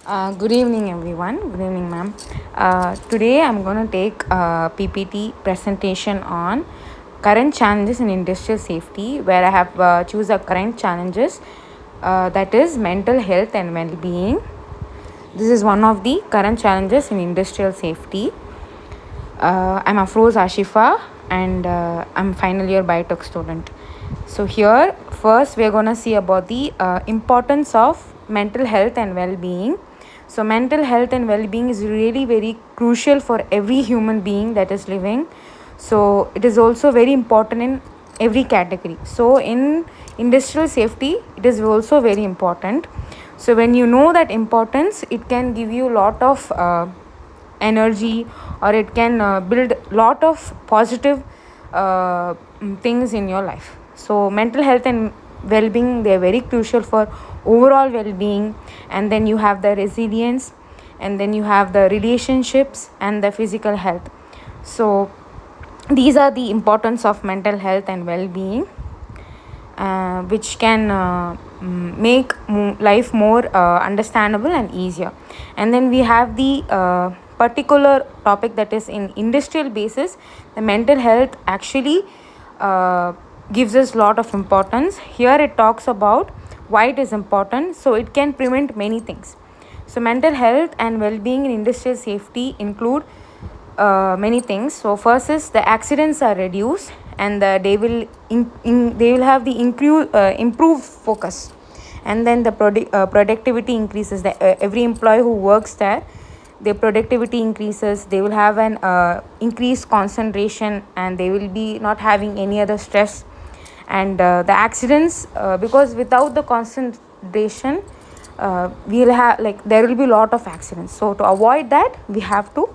Good evening, everyone. Good evening, ma'am. Today, I'm going to take a PPT presentation on current challenges in industrial safety, where I have choose a current challenges that is mental health and well-being. This is one of the current challenges in industrial safety. I'm Afroz Ashifa, and I'm final year biotech student. So here, first we're gonna see about the importance of mental health and well-being. So mental health and well-being is really very crucial for every human being that is living. So it is also very important in every category. So in industrial safety, it is also very important. So when you know that importance, it can give you a lot of energy, or it can build lot of positive things in your life. So mental health and well-being, they are very crucial for overall well-being. And then you have the resilience, and then you have the relationships and the physical health. So these are the importance of mental health and well-being, which can make life more understandable and easier. And then we have the particular topic that is in industrial basis. The mental health actually gives us lot of importance. Here it talks about why it is important. So it can prevent many things. So mental health and well-being in industrial safety include many things. So first is the accidents are reduced, and they will they will have the improved focus. And then the productivity increases. Every employee who works there, their productivity increases. They will have an increased concentration, and they will be not having any other stress. And the accidents, because without the concentration, we'll have, like, there will be a lot of accidents. So to avoid that, we have to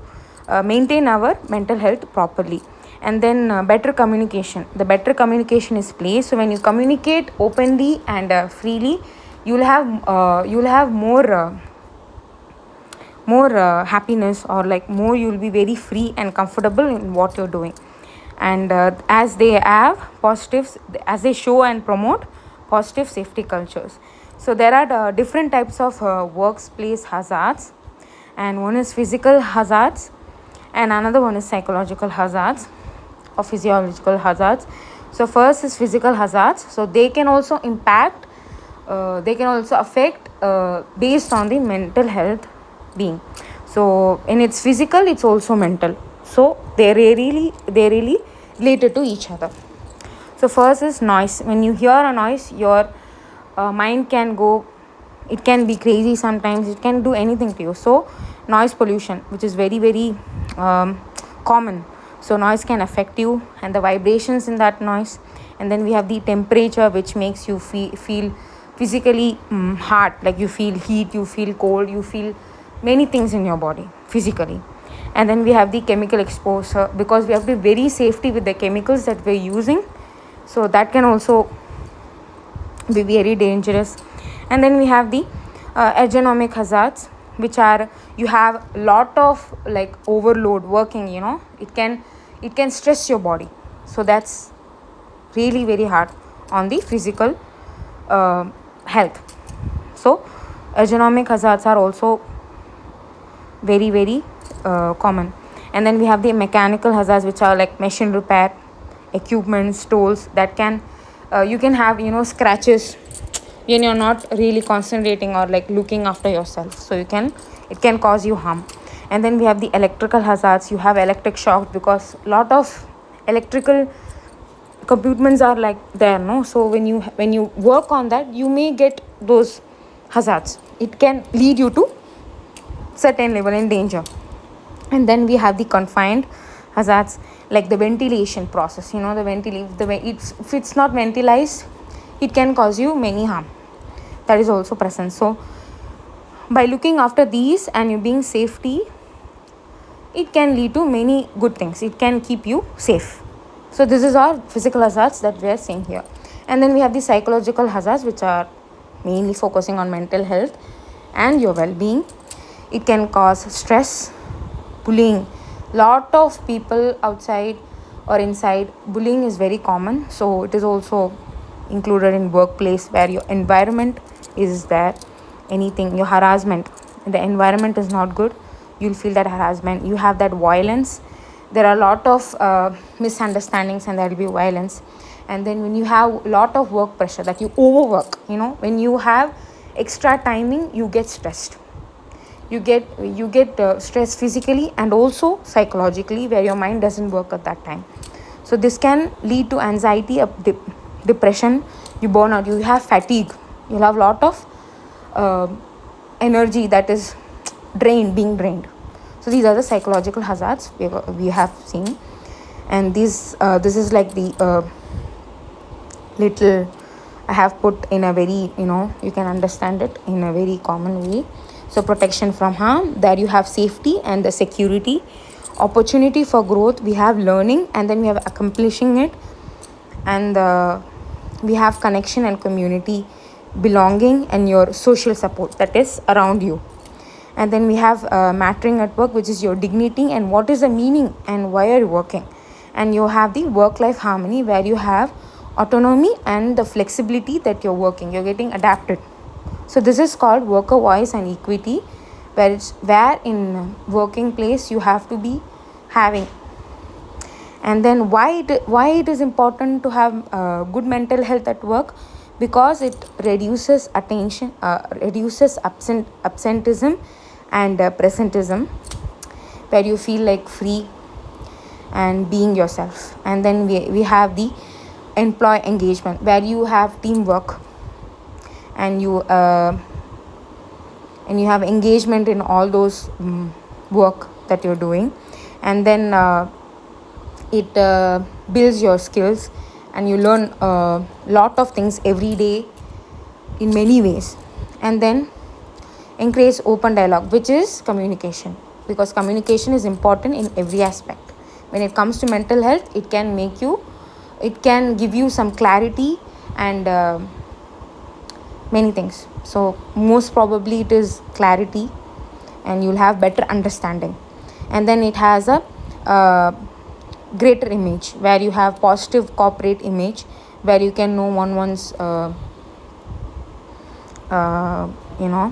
maintain our mental health properly. And then better communication. The better communication is placed. So when you communicate openly and freely, you'll have more happiness, or like more, you'll be very free and comfortable in what you're doing. And as they have positives, as they show and promote positive safety cultures. So there are different types of workplace hazards, and one is physical hazards, and another one is psychological hazards or physiological hazards. So first is physical hazards. So they can also impact, they can also affect based on the mental health being. So in its physical, it's also mental. So they really related to each other. So first is noise. When you hear a noise, your mind can go, it can be crazy sometimes, it can do anything to you. So noise pollution, which is very very common. So noise can affect you, and the vibrations in that noise. And then we have the temperature, which makes you feel physically hard, like you feel heat, you feel cold, you feel many things in your body physically. And then we have the chemical exposure, because we have to be very safety with the chemicals that we're using. So that can also be very dangerous. And then we have the ergonomic hazards, which are, you have lot of like overload working, it can stress your body. So that's really very hard on the physical health. So ergonomic hazards are also very very common. And then we have the mechanical hazards, which are like machine repair, equipments, tools that can, you can have, scratches when you're not really concentrating or like looking after yourself. So it can cause you harm. And then we have the electrical hazards. You have electric shock, because lot of electrical components are like there, no? So when you work on that, you may get those hazards. It can lead you to certain level in danger. And then we have the confined hazards, like the ventilation process. If it's not ventilized, it can cause you many harm. That is also present. So by looking after these and you being safety, it can lead to many good things. It can keep you safe. So this is our physical hazards that we are seeing here. And then we have the psychological hazards, which are mainly focusing on mental health and your well-being. It can cause stress, bullying. Lot of people outside or inside, bullying is very common. So it is also included in workplace, where your environment is there. Anything, your harassment, the environment is not good, you'll feel that harassment, you have that violence. There are a lot of misunderstandings, and there will be violence. And then when you have a lot of work pressure, that you overwork, when you have extra timing, you get stressed. You get stressed physically and also psychologically, where your mind doesn't work at that time. So this can lead to anxiety, depression. You burn out, you have fatigue, you'll have a lot of uh, energy that is being drained. So these are the psychological hazards we have seen. And this is like the little I have put in a very, you can understand it in a very common way. So protection from harm, there you have safety and the security. Opportunity for growth, we have learning, and then we have accomplishing it. And we have connection and community, belonging, and your social support that is around you. And then we have mattering at work, which is your dignity and what is the meaning and why are you working. And you have the work life harmony, where you have autonomy and the flexibility that you're getting adapted. So this is called worker voice and equity, where in working place you have to be having. And then why it is important to have good mental health at work? Because it reduces absenteeism and presentism, where you feel like free and being yourself. And then we have the employee engagement, where you have teamwork, and you have engagement in all those work that you're doing. And then it builds your skills, and you learn a lot of things every day in many ways. And then encourage open dialogue, which is communication, because communication is important in every aspect. When it comes to mental health, it can give you some clarity and many things. So most probably it is clarity, and you'll have better understanding. And then it has a greater image, where you have positive corporate image, where you can know one's you know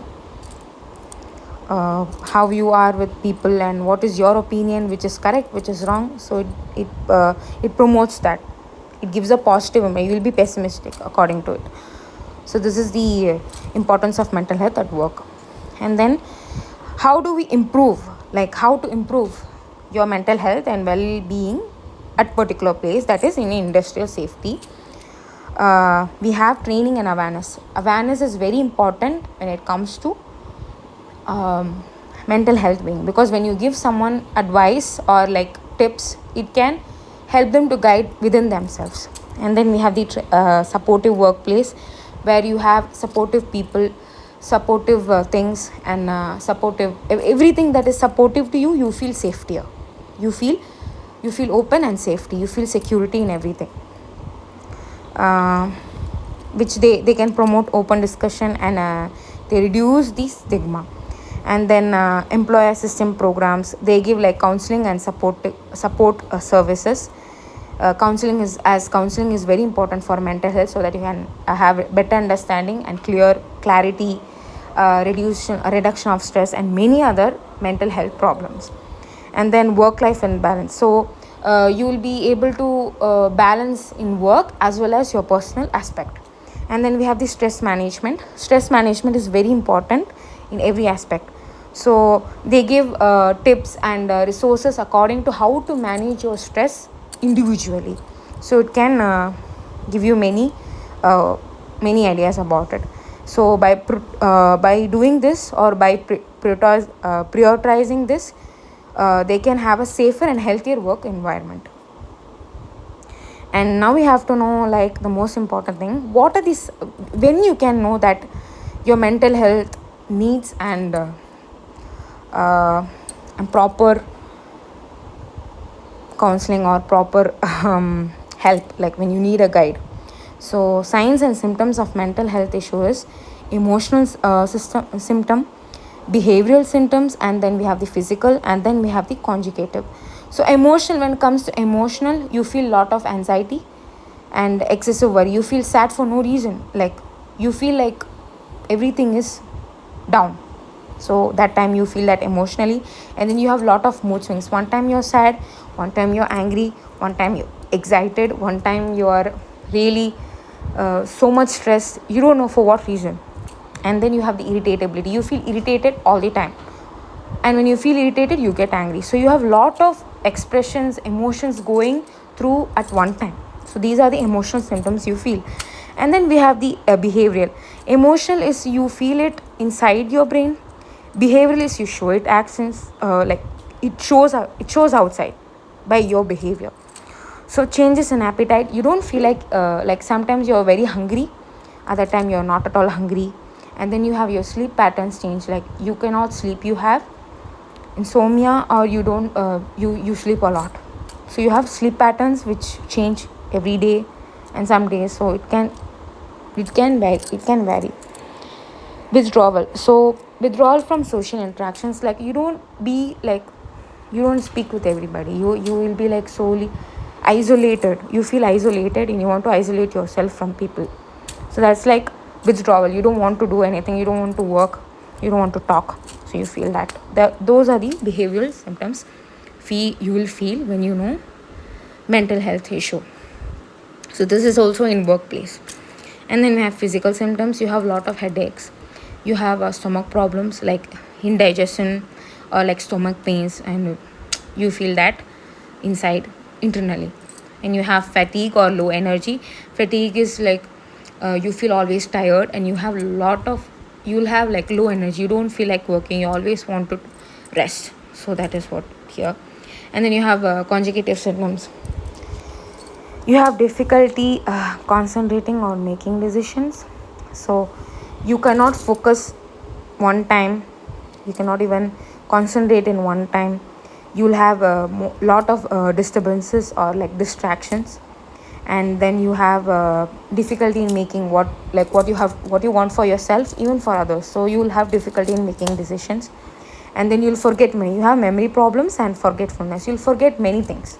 how you are with people, and what is your opinion, which is correct, which is wrong. So it promotes that. It gives a positive image. You will be pessimistic according to it. So this is the importance of mental health at work. And then how do we improve, how to improve your mental health and well-being at particular place, that is in industrial safety. We have training and awareness is very important when it comes to mental health being, because when you give someone advice or tips, it can help them to guide within themselves. And then we have the supportive workplace, where you have supportive people, supportive things, and supportive everything that is supportive to you. You feel safety, you feel open and safety, you feel security in everything, which they can promote open discussion, and they reduce the stigma. And then employer assistance programs, they give counseling and support services. Counseling is very important for mental health, so that you can have better understanding and clarity, reduction of stress, and many other mental health problems. And then work life and balance, so you will be able to balance in work as well as your personal aspect. And then we have the stress management is very important in every aspect. So they give tips and resources according to how to manage your stress individually. So it can give you many ideas about it. So by doing this, or by prioritizing this, they can have a safer and healthier work environment. And now we have to know the most important thing, what are these, when you can know that your mental health needs and proper counseling or proper help, when you need a guide. So signs and symptoms of mental health issues: emotional symptom, behavioral symptoms, and then we have the physical, and then we have the conjugative. So emotional, when it comes to emotional, you feel lot of anxiety and excessive worry. You feel sad for no reason, you feel like everything is down. So that time you feel that emotionally, and then you have lot of mood swings. One time you're sad, one time you're angry, one time you're excited, one time you are really so much stress, you don't know for what reason. And then you have the irritability, you feel irritated all the time, and when you feel irritated you get angry. So you have lot of expressions, emotions going through at one time. So these are the emotional symptoms you feel. And then we have the behavioral. Emotional is you feel it inside your brain. Behavioral is you show it actions, like it shows outside by your behavior. So changes in appetite, you don't feel like sometimes you're very hungry, other time you're not at all hungry. And then you have your sleep patterns change, like you cannot sleep, you have insomnia, or you don't you sleep a lot. So you have sleep patterns which change every day and some days. So it can vary. Withdrawal, so withdrawal from social interactions, like you don't be like, you don't speak with everybody, you will be like solely isolated, you feel isolated and you want to isolate yourself from people. So that's like withdrawal, you don't want to do anything, you don't want to work, you don't want to talk. So you feel that those are the behavioral symptoms you will feel when you know mental health issue. So this is also in workplace. And then we have physical symptoms, you have a lot of headaches, you have stomach problems like indigestion or like stomach pains, and you feel that inside internally. And you have fatigue or low energy. Fatigue is like you feel always tired, and you'll have like low energy, you don't feel like working, you always want to rest. So that is what here. And then you have conjugative symptoms, you have difficulty concentrating or making decisions. So you cannot focus one time, you cannot even concentrate in one time. You'll have a lot of disturbances or like distractions. And then you have difficulty in making what you want for yourself, even for others. So you will have difficulty in making decisions. And then you'll forget many, you have memory problems and forgetfulness, you'll forget many things.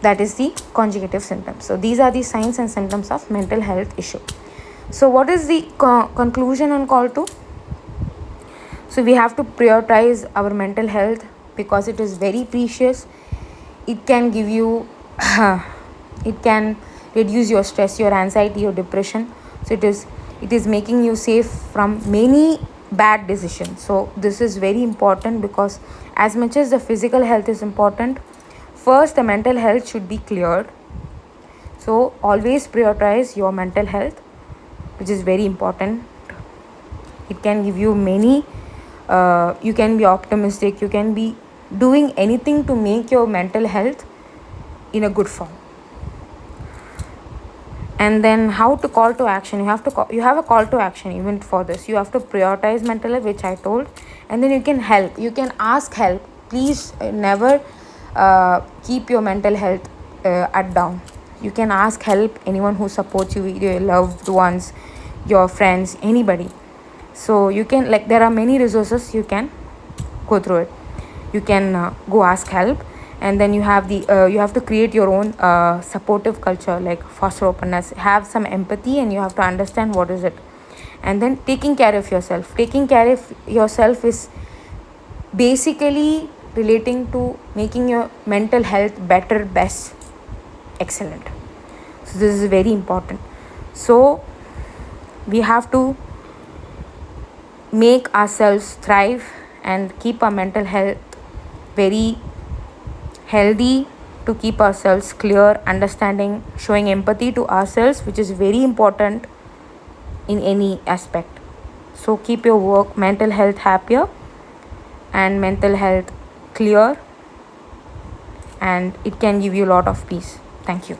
That is the conjugative symptoms. So these are the signs and symptoms of mental health issue. So what is the conclusion and call to? So we have to prioritize our mental health because it is very precious. It can give you it can reduce your stress, your anxiety, your depression. So it is making you safe from many bad decisions. So this is very important, because as much as the physical health is important, first the mental health should be cleared. So always prioritize your mental health, which is very important. It can give you many you can be optimistic, you can be doing anything to make your mental health in a good form. And then how to call to action, you have a call to action even for this. You have to prioritize mental health, which I told. And then you can help, you can ask help. Please never keep your mental health at down. You can ask help, anyone who supports you, your loved ones, your friends, anybody. So you can, like, there are many resources, you can go through it, you can go ask help. And then you have you have to create your own supportive culture, like foster openness, have some empathy, and you have to understand what is it. And then taking care of yourself is basically relating to making your mental health better, best, excellent. So this is very important. So we have to make ourselves thrive and keep our mental health very healthy, to keep ourselves clear, understanding, showing empathy to ourselves, which is very important in any aspect. So keep your work mental health happier and mental health clear, and it can give you a lot of peace. Thank you.